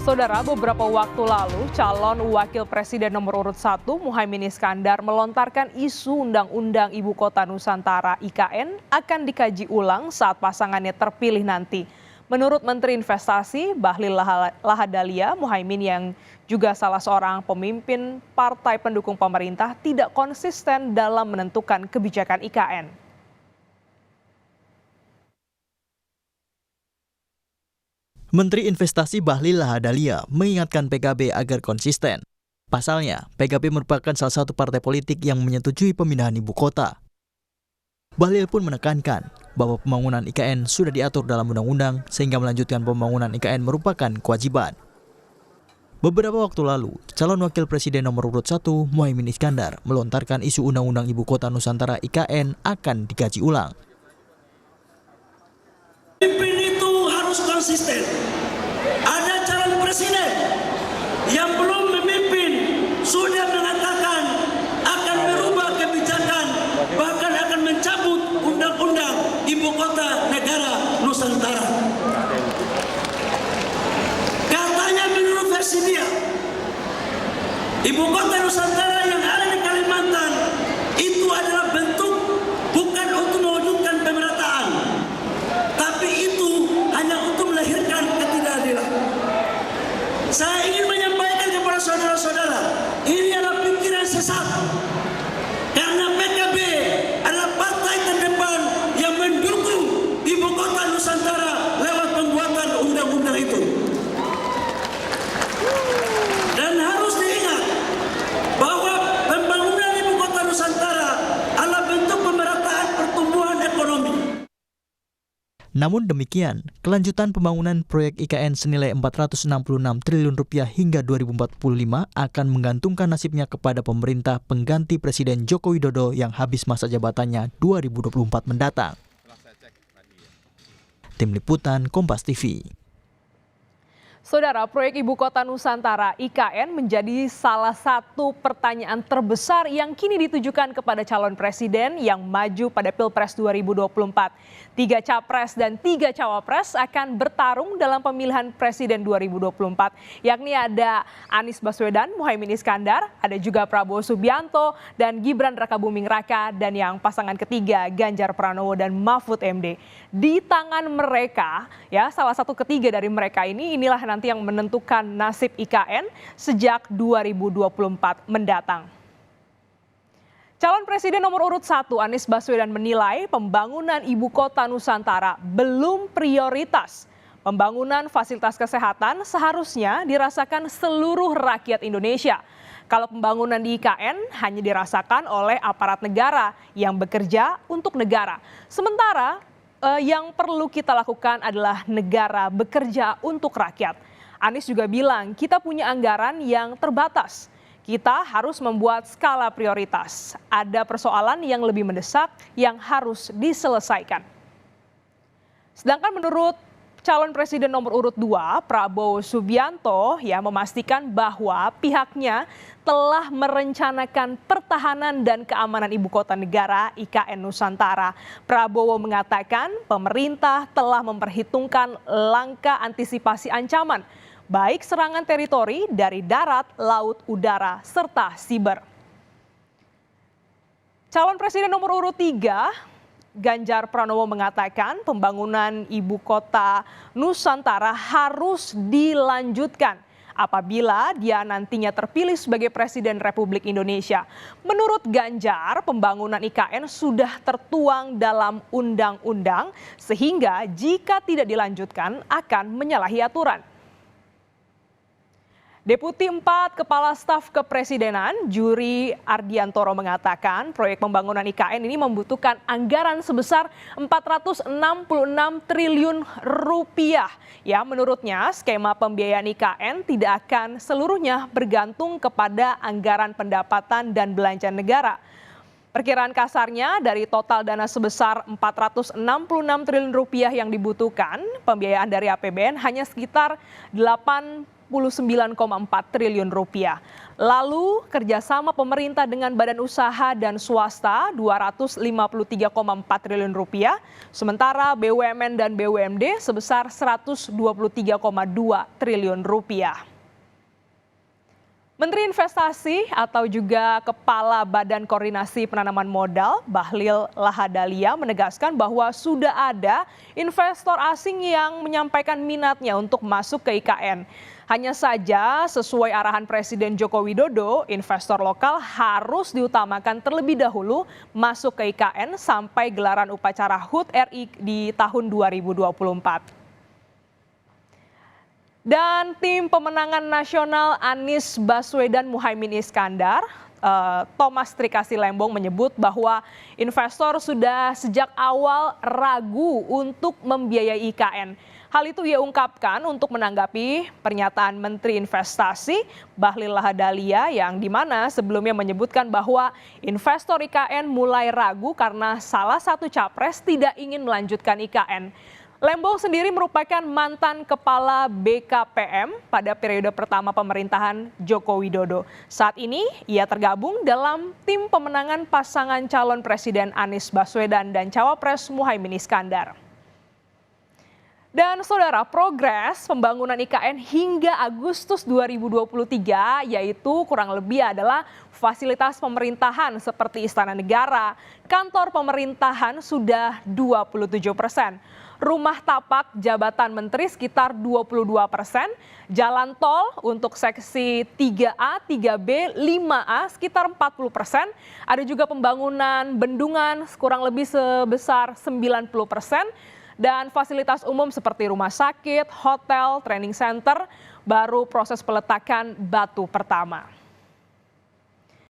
Saudara, beberapa waktu lalu calon wakil presiden nomor urut 1 Muhaimin Iskandar melontarkan isu Undang-Undang Ibu Kota Nusantara (IKN) akan dikaji ulang saat pasangannya terpilih nanti. Menurut Menteri Investasi Bahlil Lahadalia, Muhaimin yang juga salah seorang pemimpin partai pendukung pemerintah tidak konsisten dalam menentukan kebijakan IKN. Menteri Investasi Bahlil Lahadalia mengingatkan PKB agar konsisten. Pasalnya, PKB merupakan salah satu partai politik yang menyetujui pemindahan ibu kota. Bahlil pun menekankan bahwa pembangunan IKN sudah diatur dalam undang-undang sehingga melanjutkan pembangunan IKN merupakan kewajiban. Beberapa waktu lalu, calon wakil presiden nomor urut 1 Muhaimin Iskandar melontarkan isu Undang-Undang Ibu Kota Nusantara IKN akan dikaji ulang. Konsisten. Ada calon presiden yang belum memimpin sudah mengatakan akan merubah kebijakan, bahkan akan mencabut undang-undang ibu kota negara Nusantara. Katanya menurut versi dia, ibu kota Nusantara yang ada di Kalimantan itu adalah bentuk bukan untuk mewujudkan pemerataan, tapi itu hanya untuk melahirkan ketidakadilan. Saya ingin menyampaikan kepada saudara-saudara, ini adalah pikiran sesat. Karena PKB adalah partai terdepan yang mendukung ibu kota Nusantara lewat pembuatan undang-undang itu. Dan harus diingat bahwa pembangunan ibu kota Nusantara adalah bentuk pemerataan pertumbuhan ekonomi. Namun demikian, kelanjutan pembangunan proyek IKN senilai Rp466 triliun hingga 2045 akan menggantungkan nasibnya kepada pemerintah pengganti Presiden Joko Widodo yang habis masa jabatannya 2024 mendatang. Tim Liputan Kompas TV. Saudara, proyek Ibu Kota Nusantara (IKN) menjadi salah satu pertanyaan terbesar yang kini ditujukan kepada calon presiden yang maju pada Pilpres 2024. 3 capres dan 3 cawapres akan bertarung dalam pemilihan presiden 2024, yakni ada Anies Baswedan, Muhaimin Iskandar, ada juga Prabowo Subianto dan Gibran Rakabuming Raka, dan yang pasangan ketiga Ganjar Pranowo dan Mahfud MD. Di tangan mereka, ya salah satu ketiga dari mereka inilah nanti yang menentukan nasib IKN sejak 2024 mendatang. Calon Presiden nomor urut 1 Anies Baswedan menilai pembangunan Ibu Kota Nusantara belum prioritas. Pembangunan fasilitas kesehatan seharusnya dirasakan seluruh rakyat Indonesia. Kalau pembangunan di IKN hanya dirasakan oleh aparat negara yang bekerja untuk negara. Sementara yang perlu kita lakukan adalah negara bekerja untuk rakyat. Anies juga bilang kita punya anggaran yang terbatas. Kita harus membuat skala prioritas. Ada persoalan yang lebih mendesak yang harus diselesaikan. Sedangkan menurut calon presiden nomor urut 2, Prabowo Subianto, memastikan bahwa pihaknya telah merencanakan pertahanan dan keamanan ibu kota negara IKN Nusantara. Prabowo mengatakan pemerintah telah memperhitungkan langkah antisipasi ancaman, baik serangan teritori dari darat, laut, udara, serta siber. Calon presiden nomor urut 3, Ganjar Pranowo mengatakan pembangunan ibu kota Nusantara harus dilanjutkan apabila dia nantinya terpilih sebagai Presiden Republik Indonesia. Menurut Ganjar, pembangunan IKN sudah tertuang dalam undang-undang sehingga jika tidak dilanjutkan akan menyalahi aturan. Deputi 4 Kepala Staf Kepresidenan Juri Ardiantoro mengatakan proyek pembangunan IKN ini membutuhkan anggaran sebesar Rp466 triliun. Ya, menurutnya skema pembiayaan IKN tidak akan seluruhnya bergantung kepada anggaran pendapatan dan belanja negara. Perkiraan kasarnya dari total dana sebesar Rp466 triliun yang dibutuhkan, pembiayaan dari APBN hanya sekitar 8 triliun rupiah. Lalu kerjasama pemerintah dengan badan usaha dan swasta 253,4 triliun rupiah, sementara BUMN dan BUMD sebesar 123,2 triliun rupiah. Menteri Investasi atau juga Kepala Badan Koordinasi Penanaman Modal Bahlil Lahadalia menegaskan bahwa sudah ada investor asing yang menyampaikan minatnya untuk masuk ke IKN. Hanya saja sesuai arahan Presiden Joko Widodo, investor lokal harus diutamakan terlebih dahulu masuk ke IKN sampai gelaran upacara HUT RI di tahun 2024. Dan tim pemenangan nasional Anies Baswedan Muhaimin Iskandar, Thomas Trikasi Lembong menyebut bahwa investor sudah sejak awal ragu untuk membiayai IKN. Hal itu ia ungkapkan untuk menanggapi pernyataan Menteri Investasi Bahlil Lahadalia yang dimana sebelumnya menyebutkan bahwa investor IKN mulai ragu karena salah satu capres tidak ingin melanjutkan IKN. Lembong sendiri merupakan mantan kepala BKPM pada periode pertama pemerintahan Joko Widodo. Saat ini ia tergabung dalam tim pemenangan pasangan calon presiden Anies Baswedan dan cawapres Muhaimin Iskandar. Dan saudara, progres pembangunan IKN hingga Agustus 2023 yaitu kurang lebih adalah fasilitas pemerintahan seperti Istana Negara, kantor pemerintahan sudah 27%. Rumah tapak jabatan menteri sekitar 22%, jalan tol untuk seksi 3A, 3B, 5A sekitar 40%, ada juga pembangunan bendungan kurang lebih sebesar 90%, dan fasilitas umum seperti rumah sakit, hotel, training center, baru proses peletakan batu pertama.